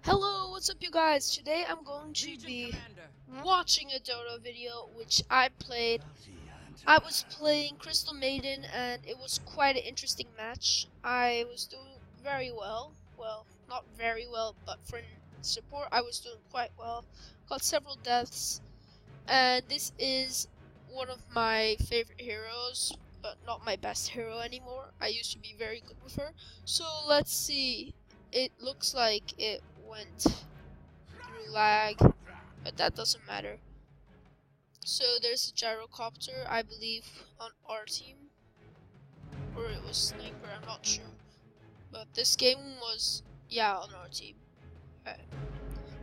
Hello, what's up you guys? Today I'm going to be watching a Dota video which I played. I was playing Crystal Maiden and it was quite an interesting match. I was doing very well. Well, not very well, but for support I was doing quite well. Got several deaths, and this is one of my favorite heroes, but not my best hero anymore. I used to be very good with her. So let's see. It looks like it went through lag, but that doesn't matter. So there's a gyrocopter, I believe, on our team, or it was sniper, I'm not sure. But this game was, yeah, on our team.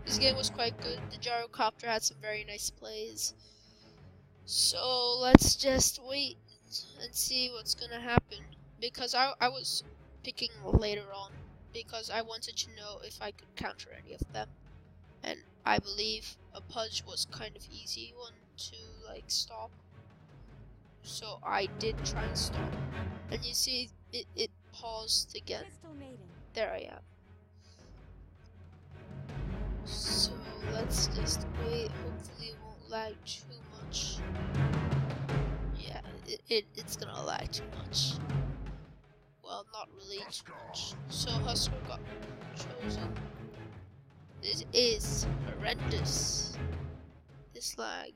This game was quite good. The gyrocopter had some very nice plays. So let's just wait and see what's gonna happen, because I was picking later on because I wanted to know if I could counter any of them, and I believe a pudge was kind of easy one to stop, so I did try and stop, and you see it paused again. There I am. So let's just wait, hopefully it won't lag too much. Yeah, it's gonna lag too much. Well, not really too much. So Husker got chosen. This is horrendous. This lag.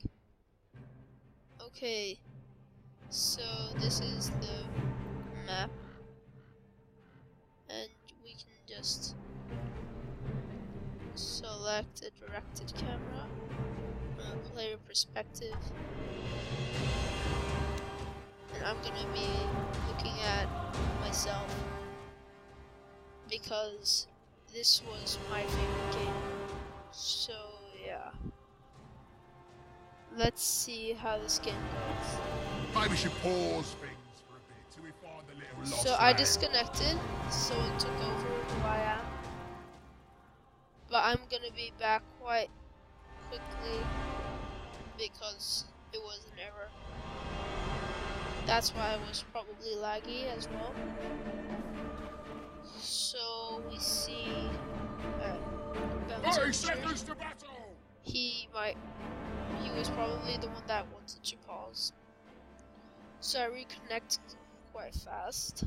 Okay, so this is the map, and we can just select a directed camera, player perspective, and I'm gonna be looking at myself because this was my favorite game. So yeah, let's see how this game goes. Maybe we should pause things for a bit till we find the little lost So I land. disconnected, so it took over who I am. But I'm gonna be back quite quickly because it was an error. That's why it was probably laggy as well. So we see 30 seconds to battle! he was probably the one that wanted to pause. So I reconnect quite fast.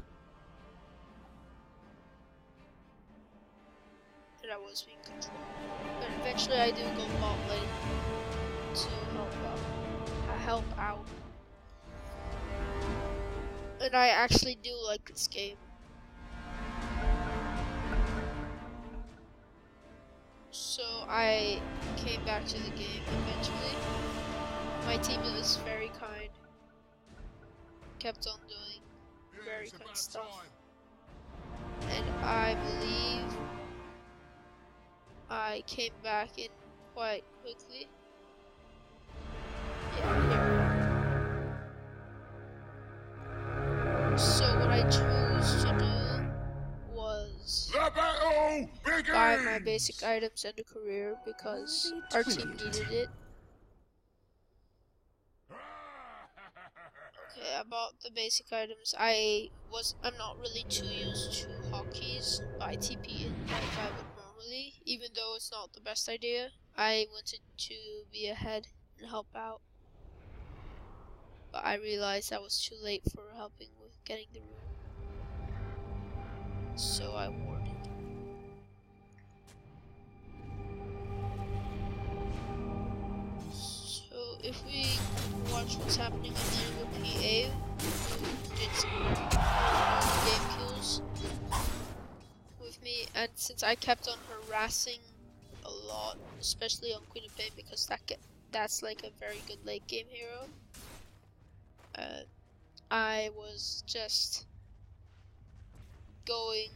And I was being controlled. But eventually I do go bot lane to help out. And I actually do like this game. So I came back to the game eventually. My team was very kind. Kept on doing very kind stuff. And I believe I came back in quite quickly. Yeah, here we are. So what I chose to do was buy my basic items and a career because our team needed it. Okay, I bought the basic items. I'm not really too used to hotkeys, but I TP in like I would normally, even though it's not the best idea. I wanted to be ahead and help out, but I realized I was too late for helping with getting the room, so I warded. So if we watch what's happening on the enemy PA, who did some game kills with me, and since I kept on harassing a lot, especially on Queen of Pain, because that's like a very good late game hero, I was just going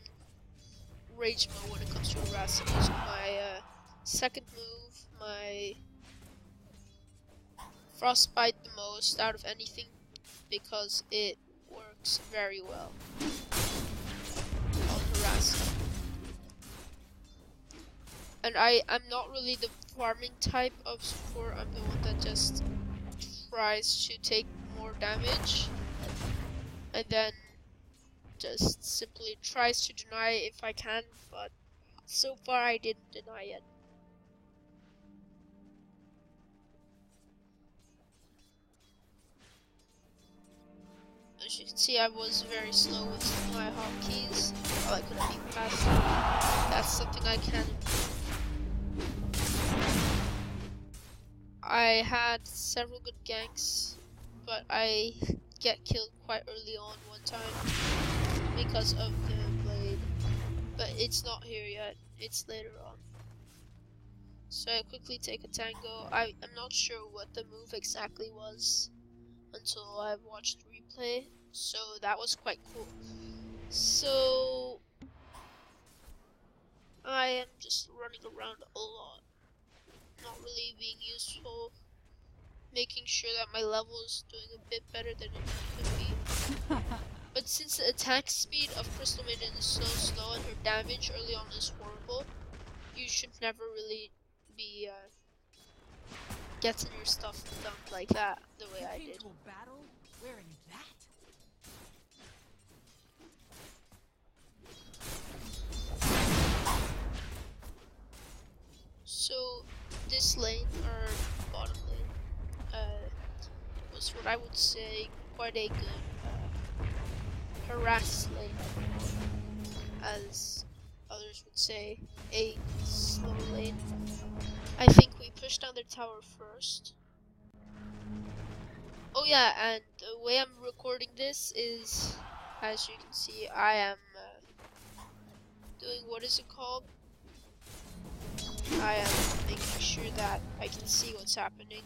rage mode when it comes to harassing, using my second move, my Frostbite the most out of anything because it works very well on harassing. And I'm not really the farming type of support. I'm the one that just tries to take more damage and then just simply tries to deny if I can, but So far, I didn't deny it. As you can see, I was very slow with my hotkeys. Oh, I could have been faster. That's something I can improve. I had several good ganks, but I get killed quite early on one time because of the blade. But it's not here yet, it's later on. So I quickly take a tango. I'm not sure what the move exactly was until I watched the replay, so that was quite cool. So I am just running around a lot, not really being useful, making sure that my level is doing a bit better than it could be. But since the attack speed of Crystal Maiden is so slow and her damage early on is horrible, you should never really be getting your stuff done like that the way I did. So this lane, or bottom lane, was what I would say quite a good harass lane, as others would say, a slow lane. I think we pushed down their tower first. Oh yeah, and the way I'm recording this is, as you can see, I am doing, what is it called? I am making sure that I can see what's happening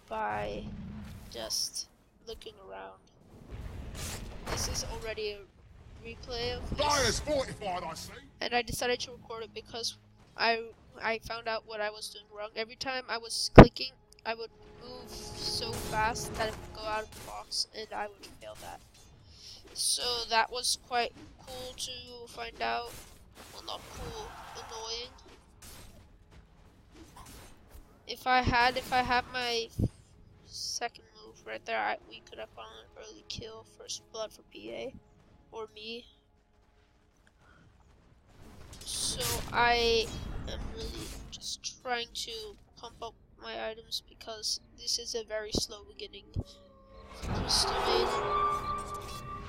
by just looking around. This is already a replay of this, fortified, I see. and I decided to record it because I found out what I was doing wrong. Every time I was clicking, I would move so fast that it would go out of the box, and I would fail that. So that was quite cool to find out. Well, not cool, annoying. If I had my second move right there, we could have found an early kill, first blood for PA, or me. So I am really just trying to pump up my items because this is a very slow beginning for Crystal Maiden.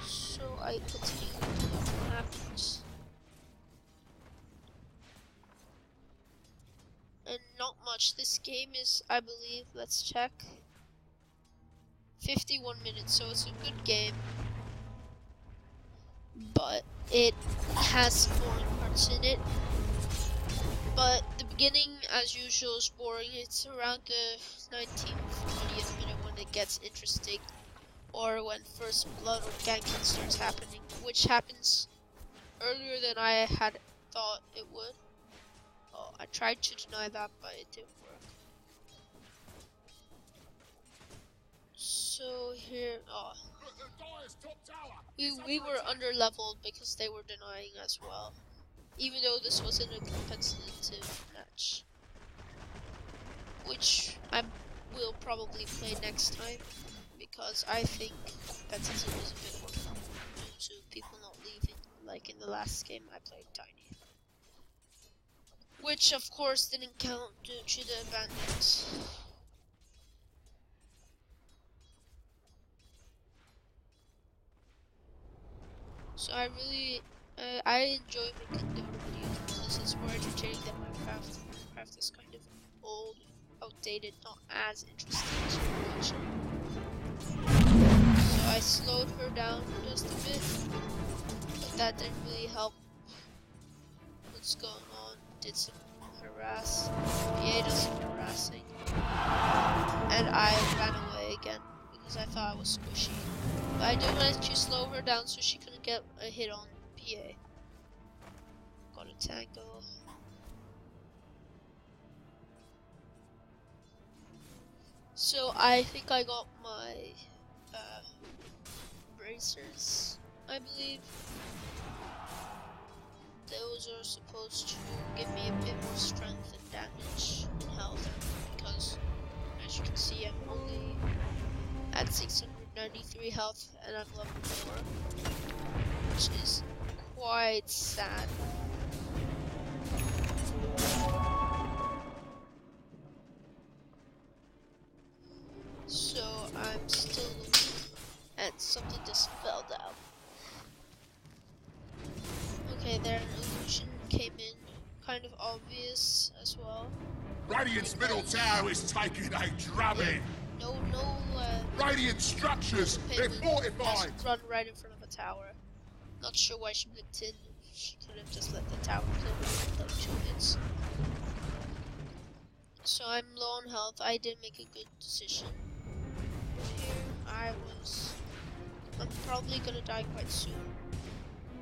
So I continue looking up what happens. And not much. This game is, I believe, let's check, 51 minutes, so it's a good game. But it has boring parts in it. But the beginning, as usual, is boring. It's around the 19th, 20th minute when it gets interesting. Or when first blood or ganking starts happening, which happens earlier than I had thought it would. Oh, I tried to deny that, but it didn't work. So here, we were under leveled because they were denying as well, even though this wasn't a competitive match, which I will probably play next time because I think competitive is a bit more fun due to people not leaving, like in the last game I played Tiny. Which of course didn't count due to the bandits. So I really, I enjoy making Dota videos because it's more entertaining than Minecraft. Minecraft is kind of old, outdated, not as interesting to watch. So I slowed her down just a bit, but that didn't really help what's going on. Did some harass, PA does some harassing, and I ran away again because I thought I was squishy. But I did manage to slow her down so she couldn't get a hit on PA. Got a tango. So I think I got my bracers, I believe. Those are supposed to give me a bit more strength and damage and health, because as you can see I'm only at 693 health and I'm level 4, which is quite sad. I'm still looking, and something just fell down. Okay, there an illusion came in, kind of obvious as well. Radiant's middle tower is taking a drubbing. No, Radiant structures, they're fortified. just run right in front of a tower. Not sure why she blinked in. She could have just let the tower kill her with like 2 hits. So I'm low on health. I did make a good decision. Here, I'm probably gonna die quite soon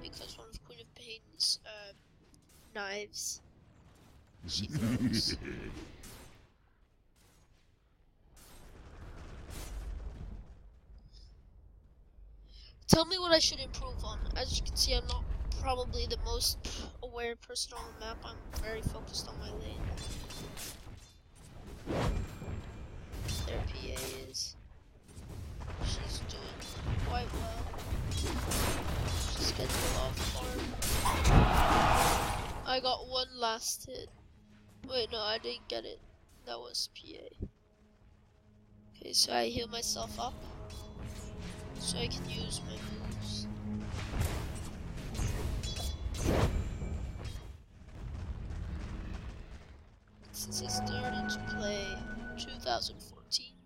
because one of Queen of Pain's knives. She throws. Tell me what I should improve on. As you can see, I'm not probably the most aware person on the map. I'm very focused on my lane. There PA is. She's doing quite well. She's getting a lot of farm. I got one last hit. Wait, no, I didn't get it. That was PA. Okay, so I heal myself up so I can use my moves. Since I started to play 2014,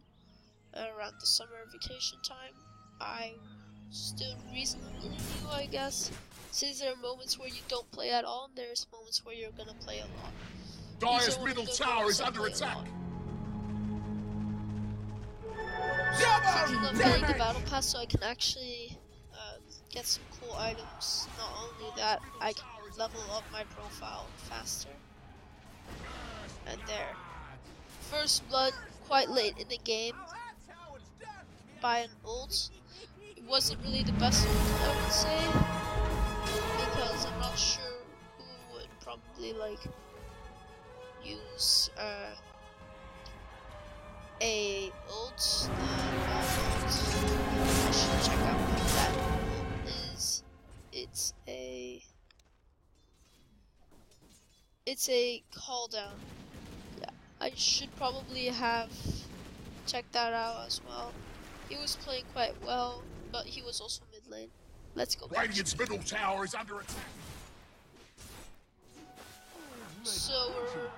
around the summer vacation time, I still reasonably new, I guess. Since there are moments where you don't play at all, and there's moments where you're gonna play a lot. Dire's middle tower is under attack. Thinking of getting the battle pass so I can actually get some cool items. Not only that, I can level up my profile faster. And there. First blood quite late in the game by an ult. It wasn't really the best ult, I would say, because I'm not sure who would probably like use a ult. I should check out what that ult is. It's a call down. Yeah, I should probably have checked that out as well. He was playing quite well, but he was also mid lane. Let's go back. Radiant's middle tower is under attack. So we're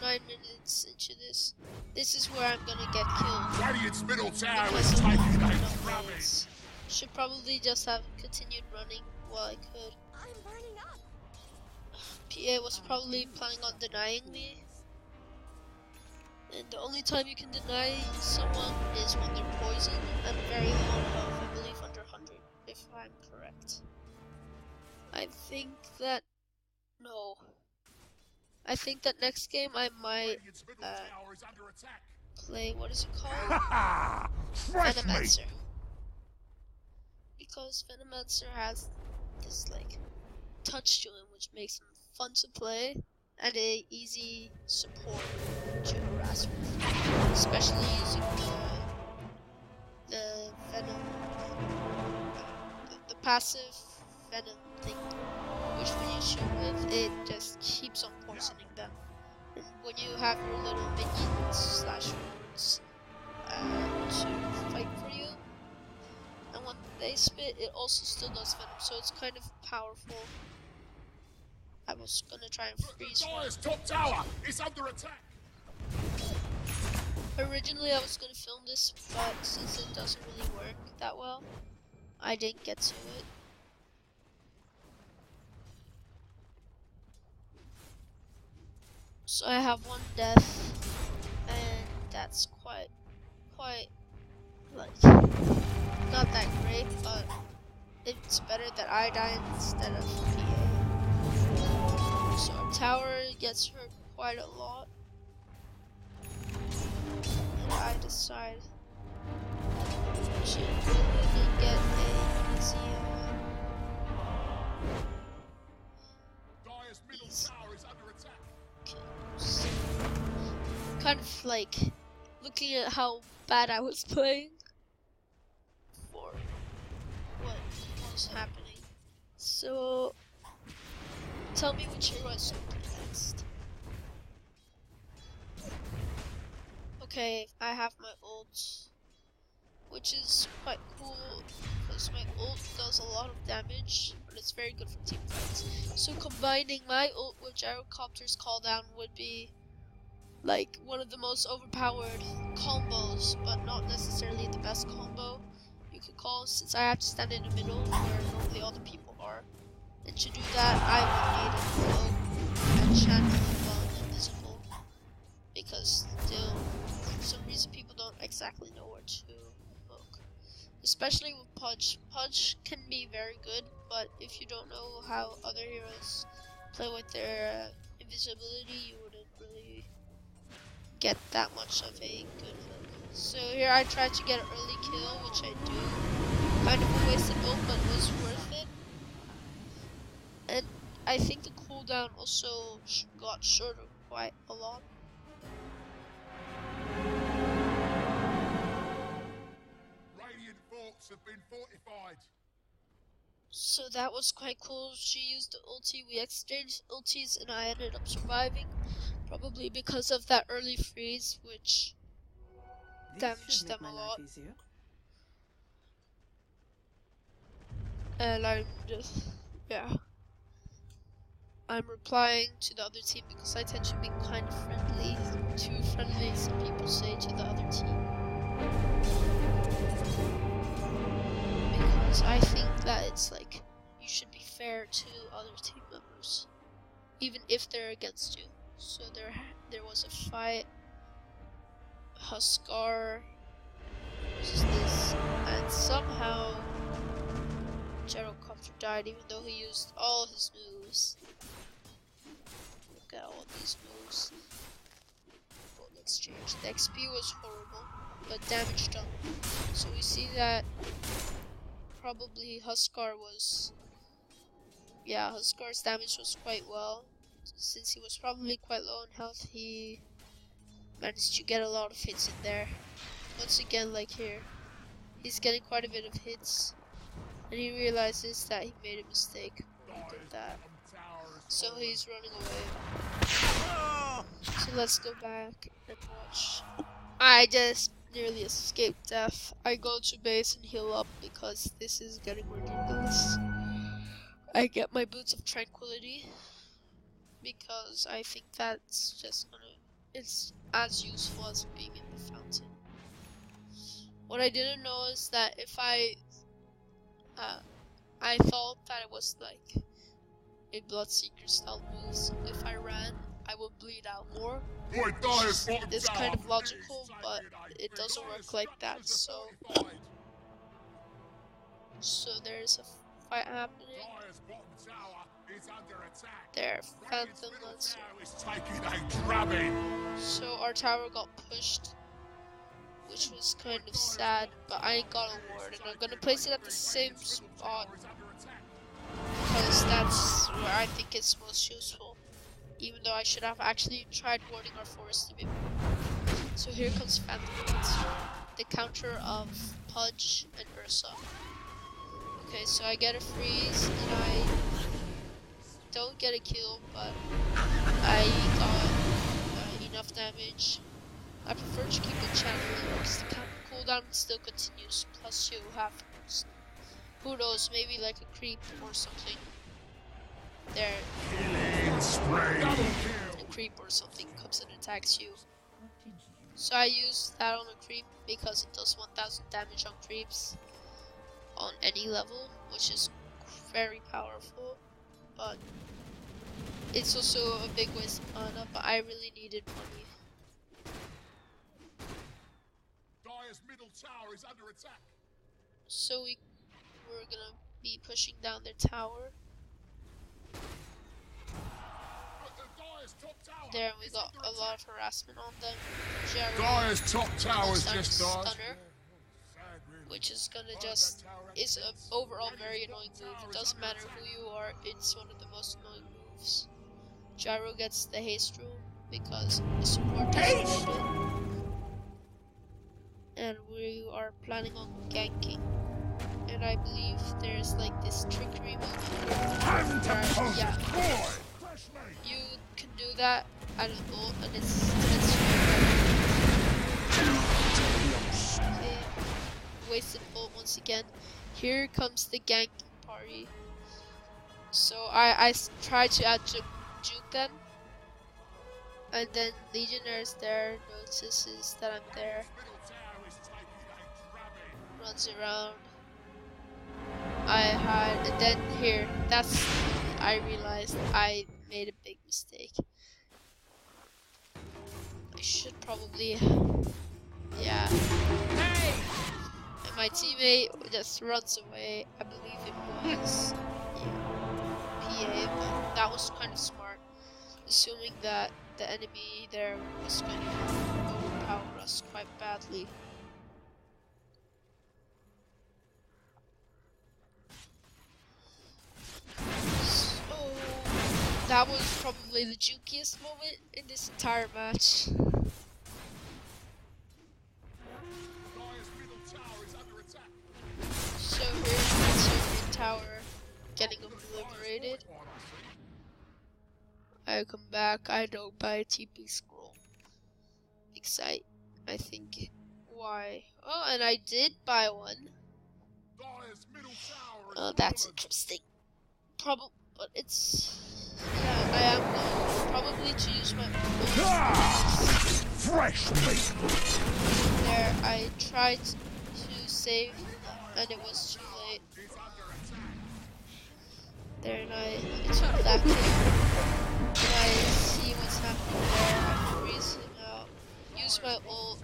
9 minutes into this. This is where I'm gonna get killed. Radiant's middle tower Because is of taking my a drubbing. plays. Should probably just have continued running while I could. I'm burning up. PA was probably planning on denying me. And the only time you can deny someone is when they're poisoned and very low health, I believe under 100, if I'm correct. I think that... no. I think that next game I might play, what is it called? Venomancer. Because Venomancer has this like touch to him which makes him fun to play and a easy support to harass with, especially using the venom, the passive venom thing, which when you shoot with, it just keeps on poisoning them. And when you have your little minions slash wards to fight for you, and when they spit, it also still does venom, so it's kind of powerful. I was gonna try and freeze one. Top tower is under attack. Originally I was gonna film this, but since it doesn't really work that well, I didn't get to it. So I have one death, and that's quite like not that great, but it's better that I die instead of PA. So our tower gets hurt quite a lot, and I decide to really get a easy kills. Kind of like looking at how bad I was playing for what was happening. So tell me which hero I should play next. Okay, I have my ult. which is quite cool because my ult does a lot of damage, but it's very good for team fights. So combining my ult with Gyrocopter's cooldown would be like one of the most overpowered combos, but not necessarily the best combo you could call, since I have to stand in the middle where normally all the people are. And to do that, I would need a cloak, a channel, well, invisible, because still, for some reason, people don't exactly know where to look. Especially with Pudge. Pudge can be very good, but if you don't know how other heroes play with their invisibility, you wouldn't really get that much of a good look. So here I tried to get an early kill, which I do. Kind of a wasted ult, but it was worth it. And I think the cooldown also got shorter quite a lot. Radiant forts have been fortified. So that was quite cool. She used the ulti, we exchanged ultis, and I ended up surviving. Probably because of that early freeze, which damaged them a lot. And I'm just, yeah. I'm replying to the other team because I tend to be kind of friendly. Too friendly, some people say, to the other team. Because I think that it's like, you should be fair to other team members, even if they're against you. So there was a fight, Huskar versus this, and somehow Gyrocopter died even though he used all his moves. Look at all these moves. Well, let's change. The XP was horrible, but damage done. So we see that probably Huskar was, yeah, Huskar's damage was quite well. Since he was probably quite low in health, he managed to get a lot of hits in there. Once again, like here, he's getting quite a bit of hits, and he realizes that he made a mistake when he did that. So he's running away. So let's go back and watch. I just nearly escaped death. I go to base and heal up because this is getting ridiculous. I get my Boots of Tranquility because I think that's just it's as useful as being in the fountain. What I didn't know is that if I thought that it was like a Bloodseeker style move, so if I ran, I would bleed out more. It's kind of logical, but it doesn't work like that, so there's a fight happening. There, Phantom, let's so our tower got pushed, which was kind of sad, but I got a ward, and I'm gonna place it at the same spot because that's where I think it's most useful, even though I should have actually tried warding our forest a bit more. So here comes Phantom, the counter of Pudge and Ursa. Okay, so I get a freeze, and I don't get a kill, but I got enough damage. I prefer to keep it channeling because the cooldown still continues, plus you have, who knows, maybe like a creep or something. There, a creep or something comes and attacks you. So I use that on a creep because it does 1000 damage on creeps on any level, which is very powerful, but it's also a big waste of mana, but I really needed money. Dire's middle tower is under attack. So we're gonna be pushing down their tower. There, we got a lot of harassment on them. Dire's top tower's just died. Stunner, which is gonna just, is an overall very annoying move. It doesn't matter who you are, it's one of the most annoying moves. Gyro gets the haste rune because the support doesn't need it. And we are planning on ganking. And I believe there's like this trickery move. Yeah, you can do that at an ult, and it's okay. wasted ult once again. Here comes the ganking party. So I tried to juke them. And then Legionnaires there notices that I'm there. Runs around. I hide, and then here, I realized I made a big mistake. I should probably, yeah. Hey! And my teammate just runs away. I believe it was, PA, but that was kind of smart, assuming that the enemy there was going to overpower us quite badly. That was probably the jukiest moment in this entire match. So here's my Serbian tower getting obliterated. I come back, I don't buy a TP scroll. Excite, I think. Why? Oh, and I did buy one. Oh, that's interesting. But it's... Yeah, I am going probably to use my fresh meat. There, I tried to save, and it was too late. There, and I took that kill. And I see what's happening there. I freeze him out. Use my ult.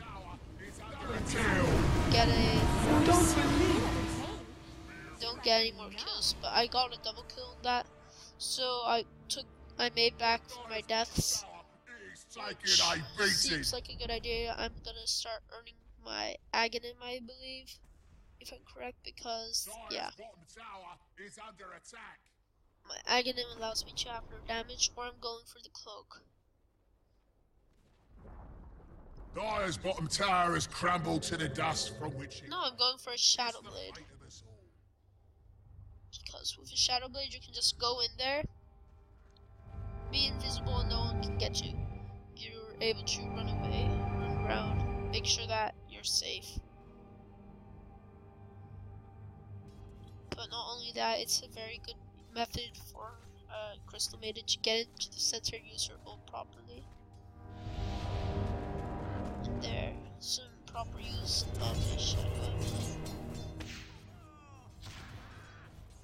Don't get any more kills, but I got a double kill on that. So I made back for my deaths. Seems like a good idea. I'm gonna start earning my Aghanim, I believe, if I'm correct, because yeah, my Aghanim allows me to have no damage, or I'm going for the cloak. Dire's bottom tower has crumbled to the dust from which No, I'm going for a Shadow Blade. Because with a Shadow Blade, you can just go in there, be invisible, and no one can get you. You're able to run away, run around, make sure that you're safe. But not only that, it's a very good method for Crystal Maiden to get into the center and use her ult properly. And there, some proper use of the Shadow.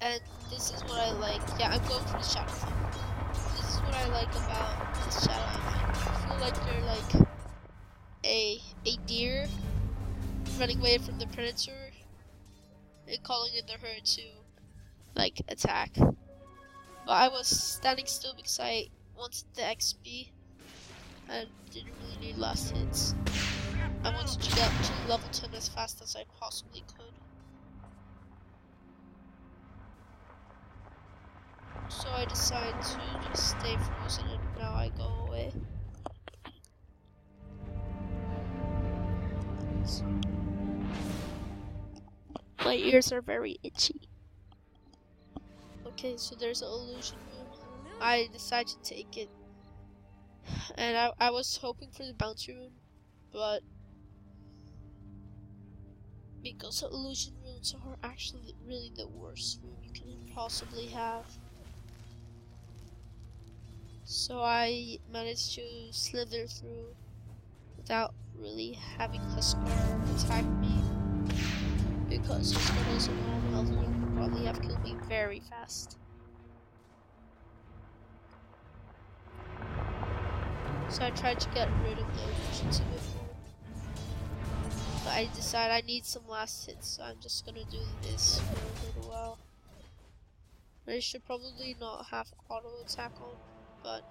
And this is what I like. Yeah, I'm going for the Shadow thing. This is what I like about this Shadow. I feel like you're like a deer running away from the predator and calling in the herd to like attack. But I was standing still because I wanted the XP and didn't really need last hits. I wanted to get to level 10 as fast as I possibly could. So I decided to just stay frozen, and now I go away. My ears are very itchy. Okay, so there's an illusion room. I decided to take it. And I was hoping for the bounty rune, but because the illusion runes are actually really the worst rune you can possibly have. So I managed to slither through without really having Huskar attack me. Because Huskar doesn't have health and he would probably have killed me very fast. So I tried to get rid of the illusions a bit more. But I decided I need some last hits, so I'm just gonna do this for a little while. I should probably not have auto attack on, but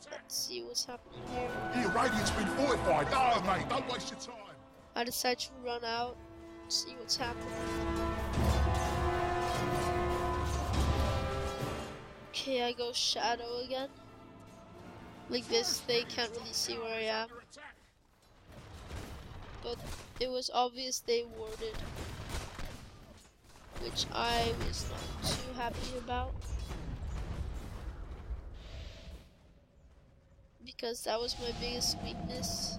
let's see what's happening here. Here, Radiant's been fortified. No, mate, don't waste your time. I decided to run out, see what's happening. Okay, I go Shadow again. Like this, they can't really see where I am. But it was obvious they warded, which I was not too happy about. Because that was my biggest weakness.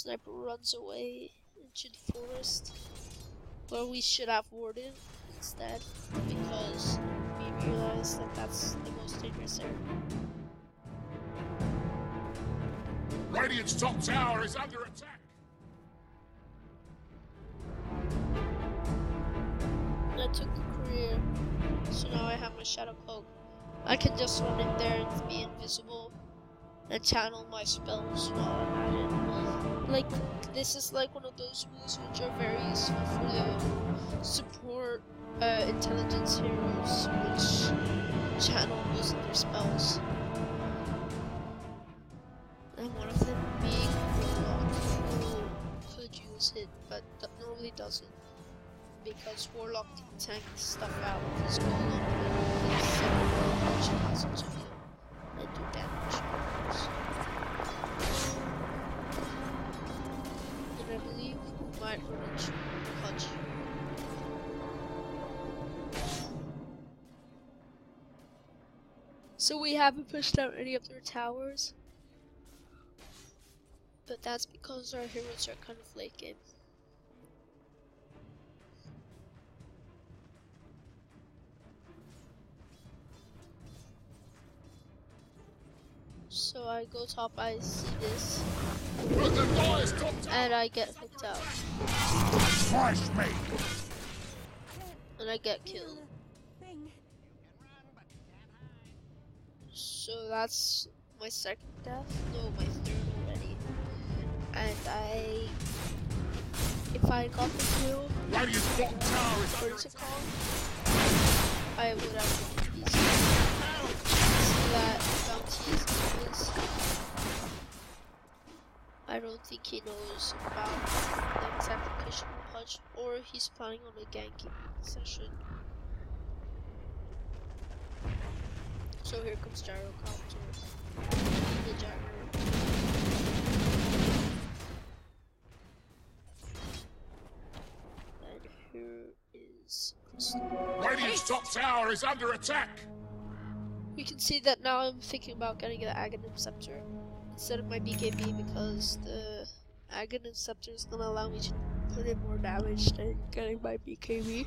Sniper runs away into the forest, where we should have warded instead, because we realized that that's the most dangerous area. Radiant's top tower is under attack. I took a career, so now I have my shadow cloak. I can just run in there and be invisible and channel my spells while I'm at it. Like, this is like one of those moves which are very useful for the support intelligence heroes, which channel most of their spells. And one of them being Warlock, who could use it, but normally doesn't. Because Warlock can tank stuff out with his golem and his 7 which allows him to heal and do damage. And I believe we might run into Punch. So we haven't pushed out any of their towers, but that's because our heroes are kind of late game. So I go top, I see this, and I get hooked out. And I get killed. So that's my second death. No, my third already. And if I got the kill, what is it called? I would have won easily. See that bounty is. I don't think he knows about the exact location of Punch, or he's planning on a ganking session. So here comes Gyrocopter, the gyro. And here is Crystal. Radiant's top tower is under attack. You can see that now I'm thinking about getting the Aghanim Scepter instead of my BKB, because the Aghanim Scepter is gonna allow me to put in more damage than getting my BKB,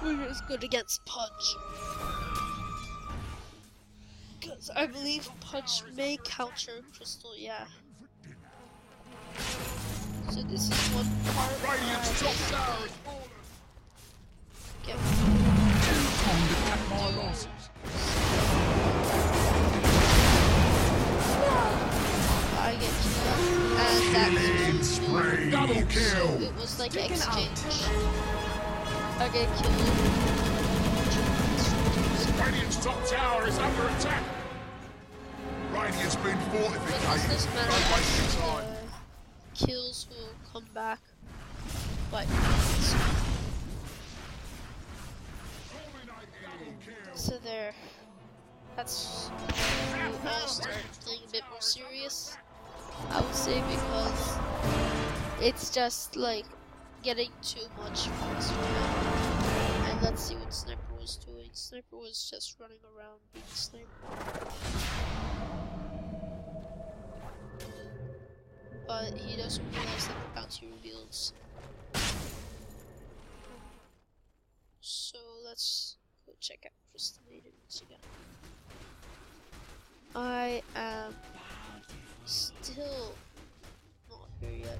which is good against Punch. Because I believe Punch may counter Crystal, yeah. So this is one part where I get I get killed, and that's double kill. So it was like an exchange. I get killed. Radiant's top tower is under attack. Radiant's been fortified. This Don't matter waste your time. kills will come back. But so there. That's when I start playing a bit more serious, I would say, because it's just like getting too much for us right now. And let's see what Sniper was doing. Sniper was just running around being a sniper. But he doesn't realize that the bounty reveals. So let's go check out Crystal Maiden once again. I am still not here yet.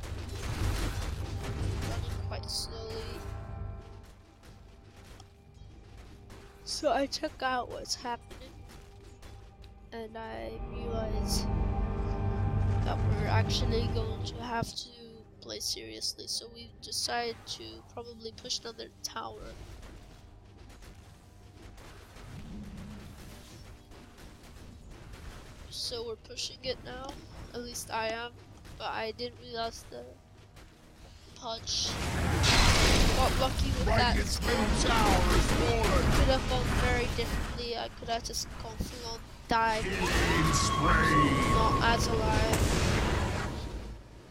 Running quite slowly. So I check out what's happening, and I realize that we're actually going to have to play seriously. So we decided to probably push another tower. So we're pushing it now, at least I am, but I didn't realize the Punch got lucky with that. Could have gone very differently. I could have just gone full on dive, not as alive.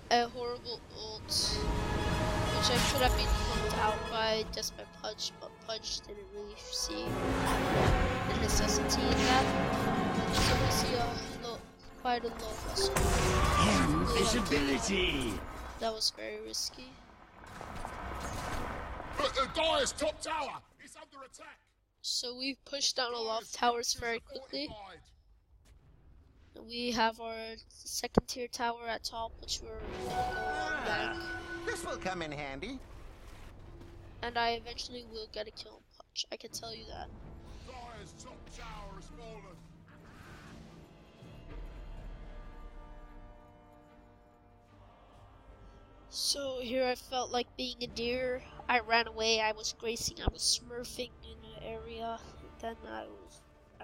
A horrible ult, which I could have been pumped out by just by Punch, but Punch didn't really see the necessity in that. So we see quite quite a low muscle. Invisibility! That was very risky. Dire's top tower is under attack. So we've pushed down a lot of towers very quickly. We have our second tier tower at top, which we're gonna go on back. This will come in handy. And I eventually will get a kill and punch, I can tell you that. Dire's top tower has fallen. So here I felt like being a deer. I ran away, I was grazing, I was smurfing in an area. And then I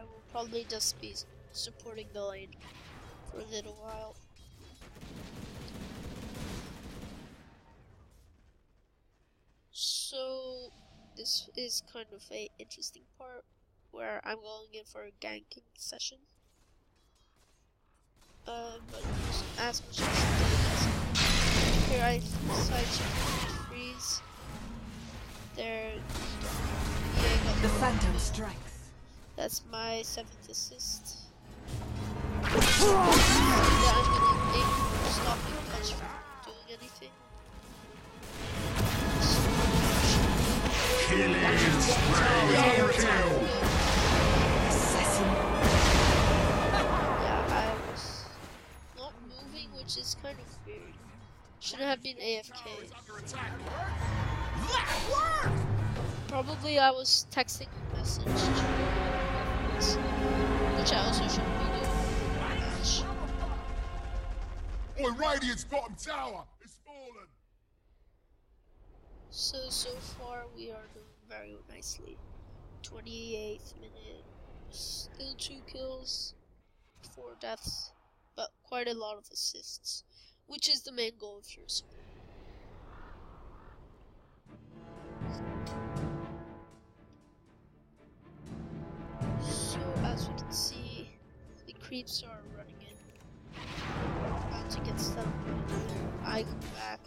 will probably just be supporting the lane for a little while. So this is kind of a interesting part where I'm going in for a ganking session. But as much as here I decide to freeze. There, The Phantom strikes. that's my 7th assist. Yeah, I'm gonna aim for stopping punch from doing anything. Yeah, I was not moving, which is kind of weird. Shouldn't have been AFK. Probably I was texting a message, which I also shouldn't be doing much. Boy, Radiant's bottom tower is fallen. So far we are doing very nicely. 28th minute, still 2 kills, 4 deaths, but quite a lot of assists, which is the main goal of your support. So as we can see, the creeps are running in. About to get stuck. I come back.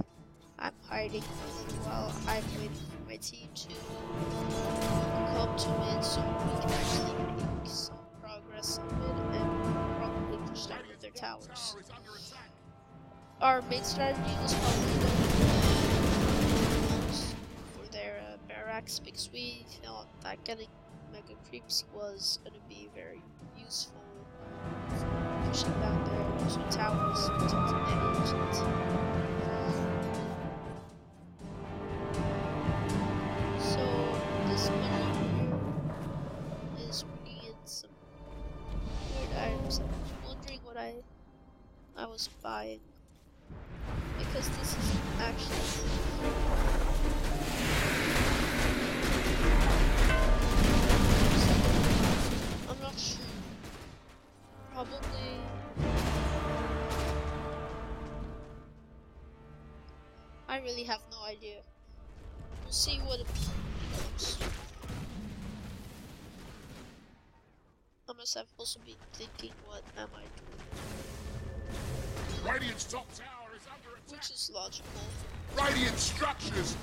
I'm hiding for a little while. I'm waiting for my team to come to mid so we can actually make some progress on mid and probably push down with their towers. Our main strategy was probably for their barracks because we thought that getting mega creeps was going to be very useful for pushing down their two towers into the So this money here is bringing in some weird items. I'm wondering what I was buying because this is actually I'm not sure. Probably I really have no idea. We'll see what it becomes. I must have also been thinking, what am I doing? Radiant's top tower is under attack. Which is logical. Radiant structures.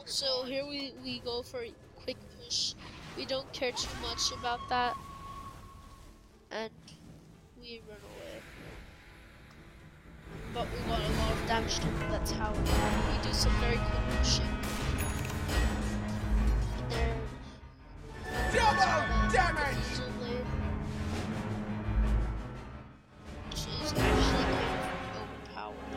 So here we go for a quick push. We don't care too much about that. And we run away. But we got a lot of damage to that tower. We do some very quick pushing. And there. Double damage! Which is actually kind of overpowered.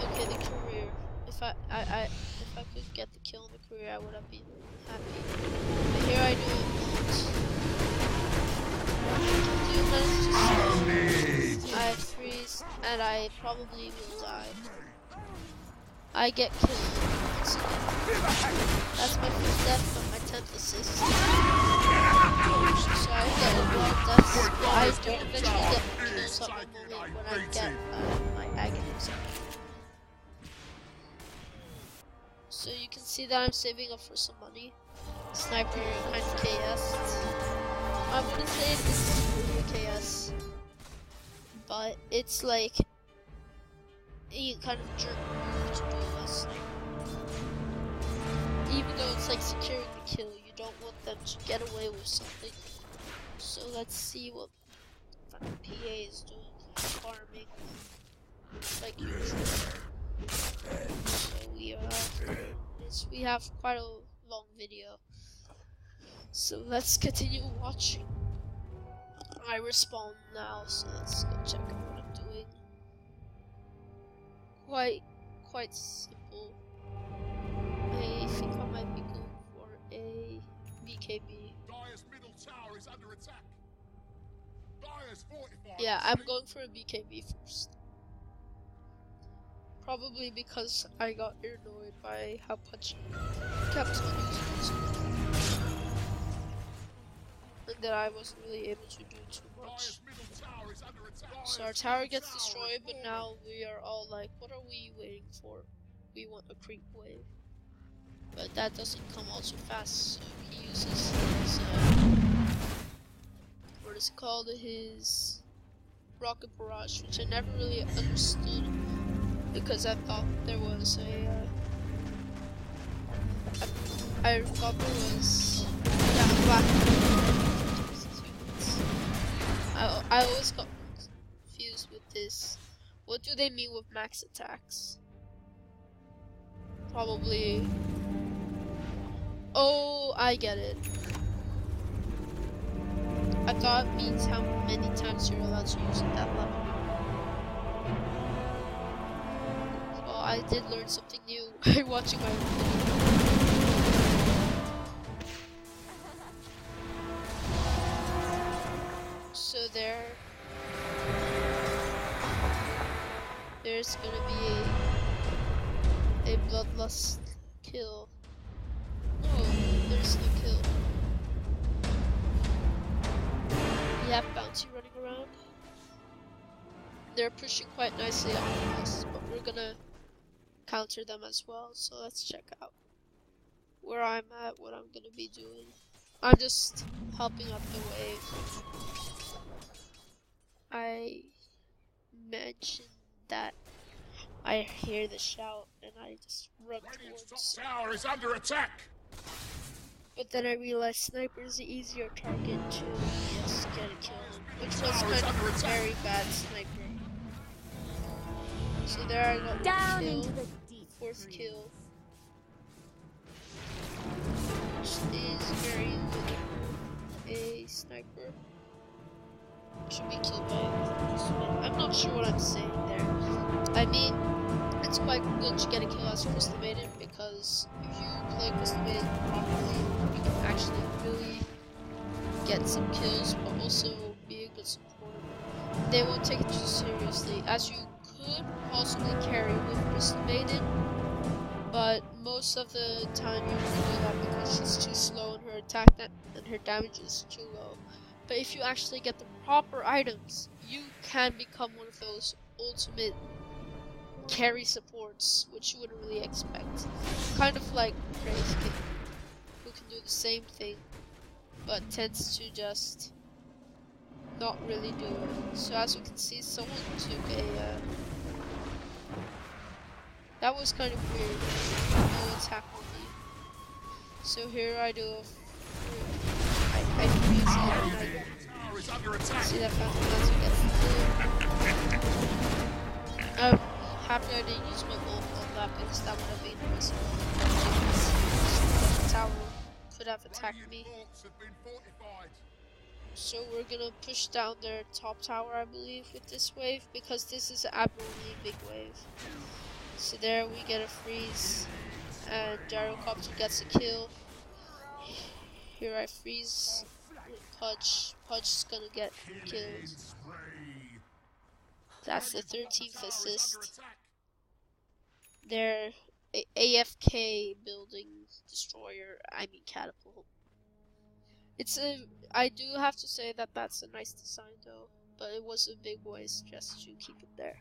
Okay, the career. If I could get the kill in the career, I would have been happy. But here I do I freeze, and I probably will die. I get killed once again. That's my first death on my 10th assist. So I get a lot of deaths, but I do eventually get kills at one moment when I get my agonies. So you can see that I'm saving up for some money. Sniper kind of KS. I wouldn't say it's really KS, but it's like a kind of jerk move to do a sniper. Even though it's like securing the kill, you don't want them time to get away with something. So let's see what fucking PA is doing. Farming. Like usual. So we have quite a long video. So let's continue watching. I respawn now, so let's go check out what I'm doing. Quite simple. I think I might be going for a BKB. Dire's middle tower is under attack. Dire's fortified. Yeah, I'm going for a BKB first. Probably because I got annoyed by how Punch kept on using this. And that I wasn't really able to do too much. So our tower gets destroyed, but now we are all like, what are we waiting for? We want a creep wave. But that doesn't come all too fast, so he uses his, what is it called? His rocket barrage, which I never really understood, because I thought there was I thought there was, yeah, black. I always got confused with this. What do they mean with max attacks? Probably. Oh, I get it. I thought it means how many times you're allowed to use it that level. Well, I did learn something new by watching my video. So there's gonna be a bloodlust kill. Oh, there's no kill. We have Bounty running around. They're pushing quite nicely on us, but we're gonna counter them as well. So let's check out where I'm at, what I'm gonna be doing. I'm just helping up the wave. I mentioned that I hear the shout and I just run towards. Tower is under attack. But then I realized sniper is the easier target to just get a kill, which was kind of a very bad sniper. So there I got Down kill, into the deep fourth kill, which is very good. A sniper should be killed by. I'm not sure what I'm saying there. I mean, it's quite good to get a kill as Crystal Maiden, because if you play Crystal Maiden properly, you can actually really get some kills, but also be a good support. They won't take it too seriously, as you could possibly carry with Crystal Maiden, but most of the time you won't do that because she's too slow and her attack and her damage is too low. But if you actually get the proper items, you can become one of those ultimate carry supports, which you wouldn't really expect. Kind of like Praise King, who can do the same thing, but tends to just not really do it. So as you can see, someone took a that was kind of weird. No attack on me. So here I do a I freeze it and I get. See that Phantom Lance get the I'm happy I didn't use my bolt on that, because that would have been impossible. The tower could have attacked me. So we're gonna push down their top tower, I believe, with this wave, because this is an abnormally big wave. So there we get a freeze, and Gyrocopter gets a kill. Here I freeze with Pudge. Pudge is gonna get killed. That's the 13th assist. Their AFK building destroyer, I mean catapult. I do have to say that that's a nice design though, but it was a big waste just to keep it there.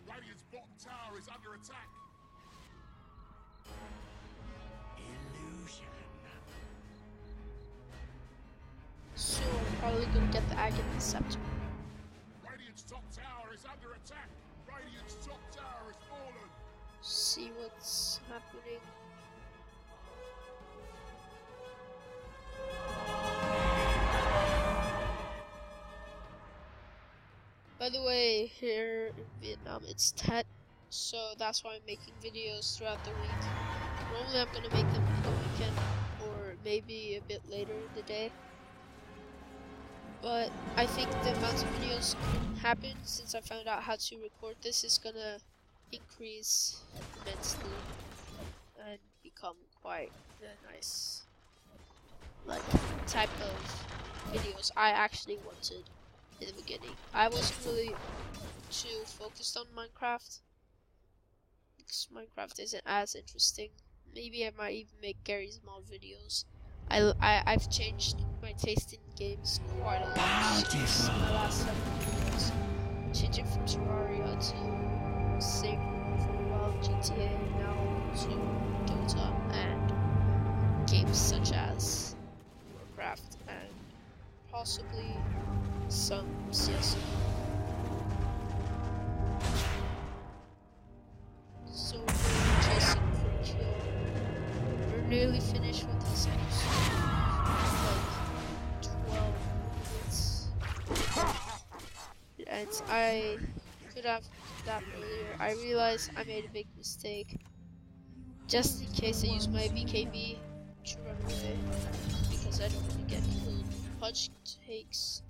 Radiant's bottom tower is under attack. So I'm probably gonna get the Agate Scepter. Radiant's top tower is under attack. Radiant's top tower is fallen. See what's happening. By the way, here in Vietnam it's 10, so that's why I'm making videos throughout the week. Normally I'm gonna make them on the weekend, or maybe a bit later in the day. But I think the amount of videos can happen since I found out how to record this is gonna increase immensely and become quite a nice type of videos I actually wanted in the beginning. I wasn't really too focused on Minecraft because Minecraft isn't as interesting. Maybe I might even make Gary's mod videos. I've changed my taste in games quite a lot since my last several videos. Changing from Terraria to Save for a while, GTA, now to Dota, and games such as Warcraft and possibly some CS:GO. So we're chasing for a kill. We're nearly finished with this episode. Like 12 minutes. And I could have done that earlier. I realized I made a big mistake. Just in case I use my BKB to run away, because I don't want to get killed. Pudge takes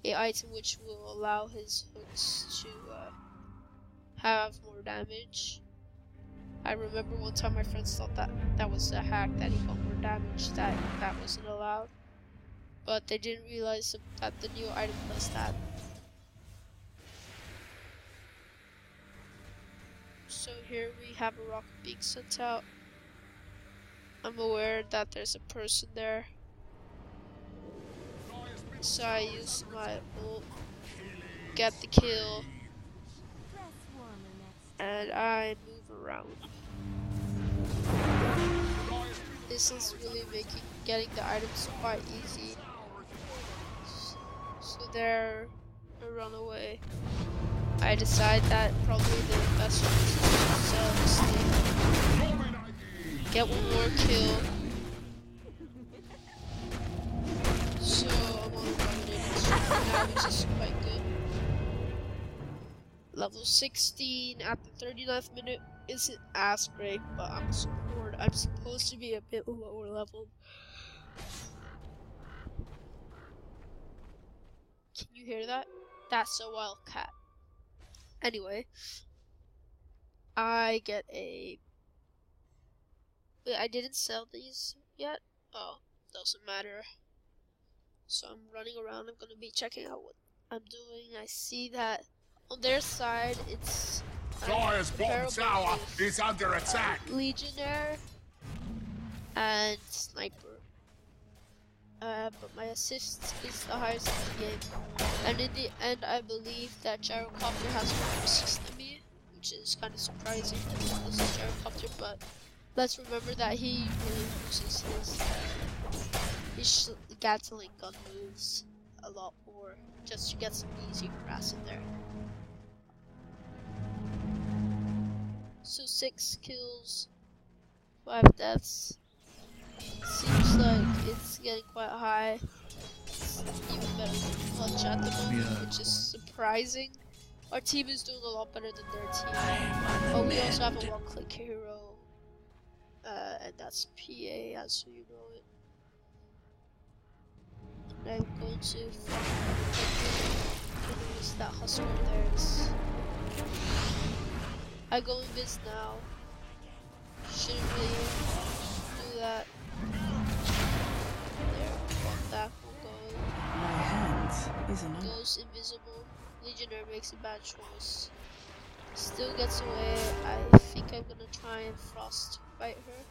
a item which will allow his hooks to have more damage. I remember one time my friends thought that was a hack, that he got more damage, that wasn't allowed. But they didn't realize that the new item does that. So here we have a rocket being sent out. I'm aware that there's a person there. So I use my ult, get the kill, and I move around. This is really making getting the items quite easy. So there, a runaway. I decide that probably the best one is to sell this thing. Get one more kill. So I'm on a dominating streak now, which is quite good. Level 16 at the 39th minute isn't as great, but I'm support. I'm supposed to be a bit lower level. Can you hear that? That's a wild cat. Anyway, I get a... Wait, I didn't sell these yet? Oh, doesn't matter. So I'm running around, I'm gonna be checking out what I'm doing. I see that on their side, it's... Dire's bottom tower is under attack! Legionnaire and Sniper. But my assist is the highest in the game. And in the end, I believe that Gyrocopter has more assist than me, which is kind of surprising that this is Gyrocopter, but let's remember that he really uses his Gatling gun moves a lot more, just to get some easy harass in there. So 6 kills, 5 deaths. Seems like it's getting quite high. It's even better than Punch at the moment, which is surprising. Our team is doing a lot better than their team. But we also have a one-click hero, and that's PA, as you know it. And I'm going to use that hustler there. I go in biz now. Shouldn't really do that. There, that will go. My hands isn't on. Goes invisible. Legionnaire makes a bad choice. Still gets away. I think I'm gonna try and frost fight her.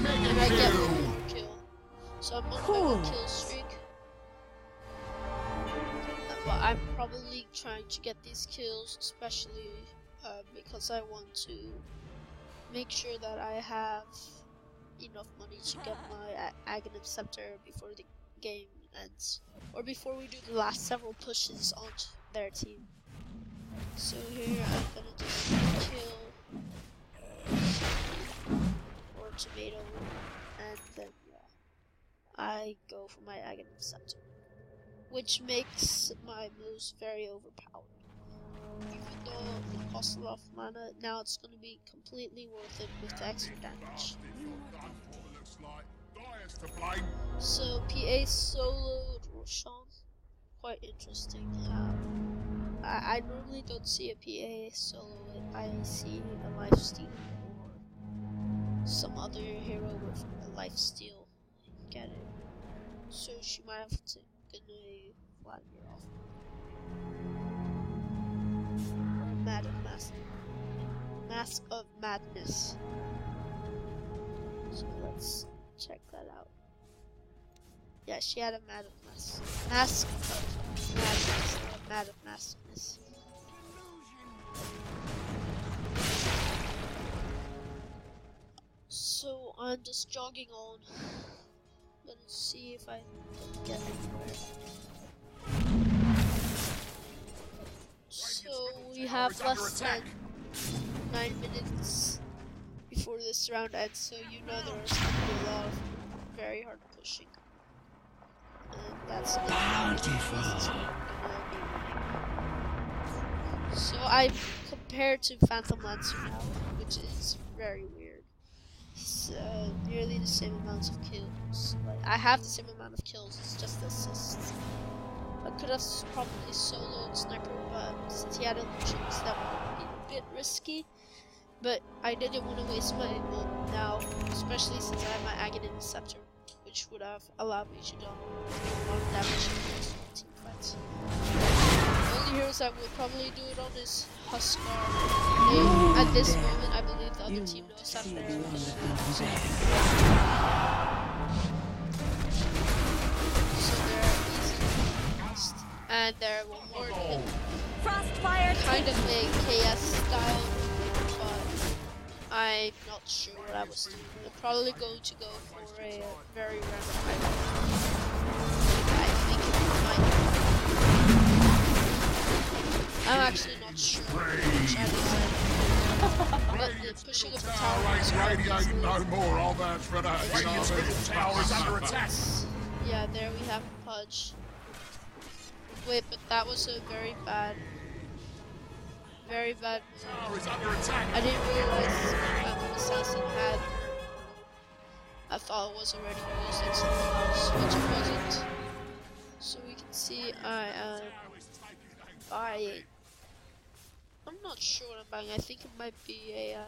And I get one more kill. So I'm on my 1 kill streak. But I'm probably trying to get these kills, especially because I want to make sure that I have enough money to get my Aghanim Scepter before the game ends, or before we do the last several pushes on their team. So here I'm gonna just kill or tomato, and then yeah, I go for my Aghanim Scepter. which makes my moves very overpowered. Even though it costs a lot of mana, now it's going to be completely worth it with the extra damage. So PA soloed Roshan, quite interesting. I normally don't see a PA solo it. I see a lifesteal or some other hero with a lifesteal. Get it? So she might have to gonna Vladimir off. Mask of Madness. So let's check that out. Yeah, she had a Mask of Madness, not of Maskness. So I'm just jogging on. Gonna see if I can get anywhere. So we have less than 9 minutes before this round ends, so you know there's going to be a lot of very hard pushing. And that's bountiful. So I compared to Phantom Lancer now, which is very weird. It's nearly the same amount of kills. Like, I have the same amount of kills, it's just the assists. I could have probably soloed Sniper, but since he had a choose, that would be a bit risky. But I didn't want to waste my ult now, especially since I have my Aghanim Scepter, which would have allowed me to do a lot of damage in those team fights. The only heroes I would probably do it on is Huskar. At this moment, I believe the other team knows that they're going to lose. So they're easy. And they're one more Frostfire kind of a KS style, but I'm not sure what I was doing. I'm probably going to go for a very random item. I think it might. I'm actually not sure which I decided. But the pushing of the tower is radiating no more. I'll vouch for that. Radiant's middle tower is under attack. Yeah, there we have Pudge. Wait, but that was a very bad move. I didn't realize Assassin had. I thought it was already used in something else, which it wasn't. So we can see I am buying. I'm not sure what I'm buying. I think it might be a.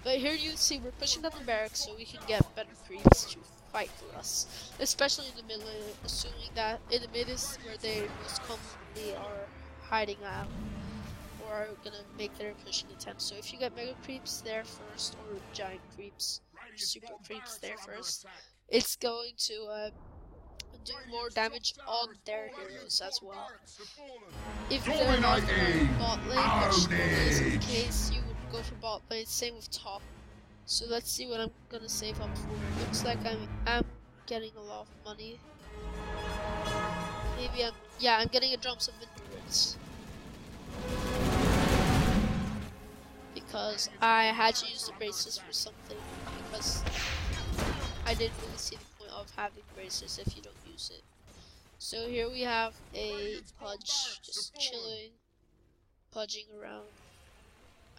But here you see we're pushing down the barracks so we can get better creeps to fight for us, especially in the middle, assuming that in the mid is where they most commonly are hiding out or are gonna make their pushing attempts. So if you get mega creeps there first or giant creeps, super creeps there first, it's going to do more damage on their heroes as well. If they're not bot lane, which is the case, you would go for bot lane, same with top. So let's see what I'm gonna save up for. Looks like I'm getting a lot of money. Maybe I'm getting a drums of endurance. Because I had to use the braces for something, because I didn't really see the point of having braces if you don't use it. So here we have a Pudge just chilling, pudging around.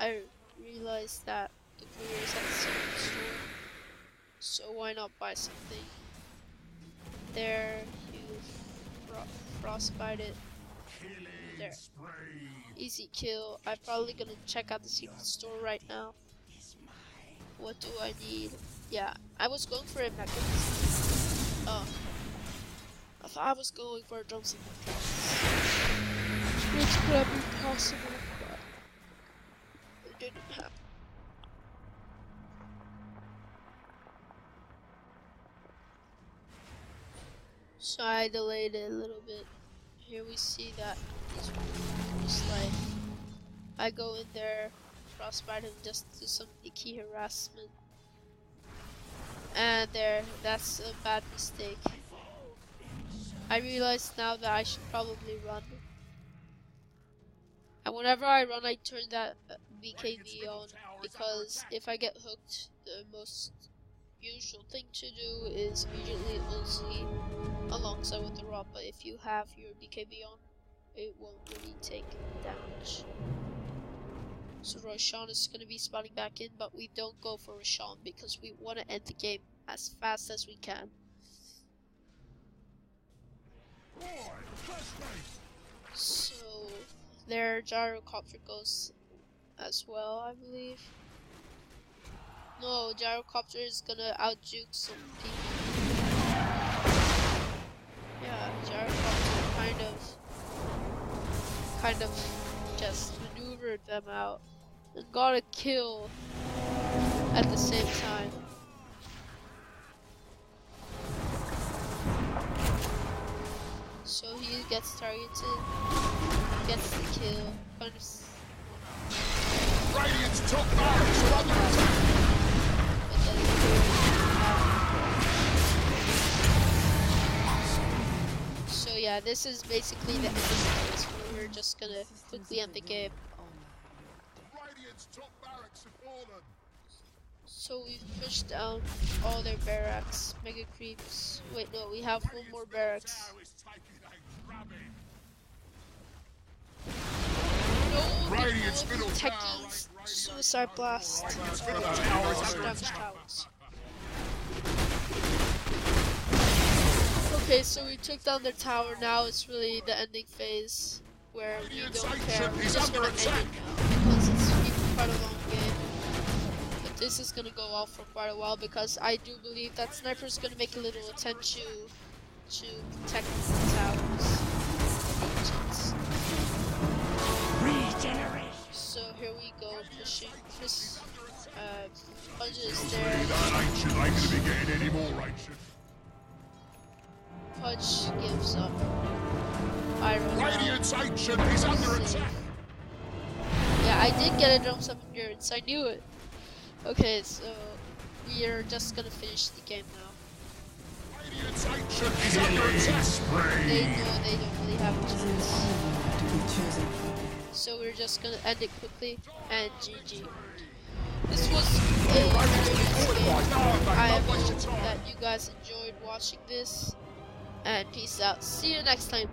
I realized that the couriers at the secret store, so why not buy something? There, you frostbite it. There. Easy kill. I'm probably gonna check out the secret store right now. What do I need? Yeah, I was going for a mechanism. Oh. I thought I was going for a drums and mechanism. Which could have been possible, but it didn't happen. So I delayed it a little bit. Here we see that he's like, I go in there, frostbite him, just do some icky harassment. And there, that's a bad mistake. I realize now that I should probably run. And whenever I run, I turn that BKB on, because if I get hooked, the most usual thing to do is immediately ulti alongside with the Rob, but if you have your BKB on, it won't really take damage. So Roshan is going to be spawning back in, but we don't go for Roshan because we want to end the game as fast as we can. So their gyrocopter goes as well, I believe. No, gyrocopter is gonna outjuke some people. Yeah, gyrocopter kind of just maneuvered them out and got a kill at the same time. So he gets targeted, gets the kill, kind of. Radiant's top barracks are under attack. So yeah, this is basically the end of the phase where we're just gonna quickly end the game. Radiant's top barracks have fallen. So we've pushed down all their barracks, mega creeps. Wait, no, we have one more barracks. No, Radiant's middle tower. Techies, suicide blast. Radiant's middle tower is under Damage attack. towers. Okay, so we took down their tower. Now it's really the ending phase where we don't care. We're just gonna end it now because it's been quite a long game. But this is gonna go off for quite a while because I do believe that Sniper's gonna make a little attempt to protect the towers. Regeneration. So here we go, pushing. Chris, Pudge is there. Ancient ain't gonna be getting any more ancient. Pudge gives up. Iron. Radiant's ancient is under attack. Yeah, I did get a drum 7 endurance. I knew it. Okay, so we are just gonna finish the game now. Radiant's ancient is under attack. They know they don't really have a chance. To be chosen. So we're just gonna end it quickly and GG. This was a very nice game. I hope that you guys enjoyed watching this. And peace out. See you next time.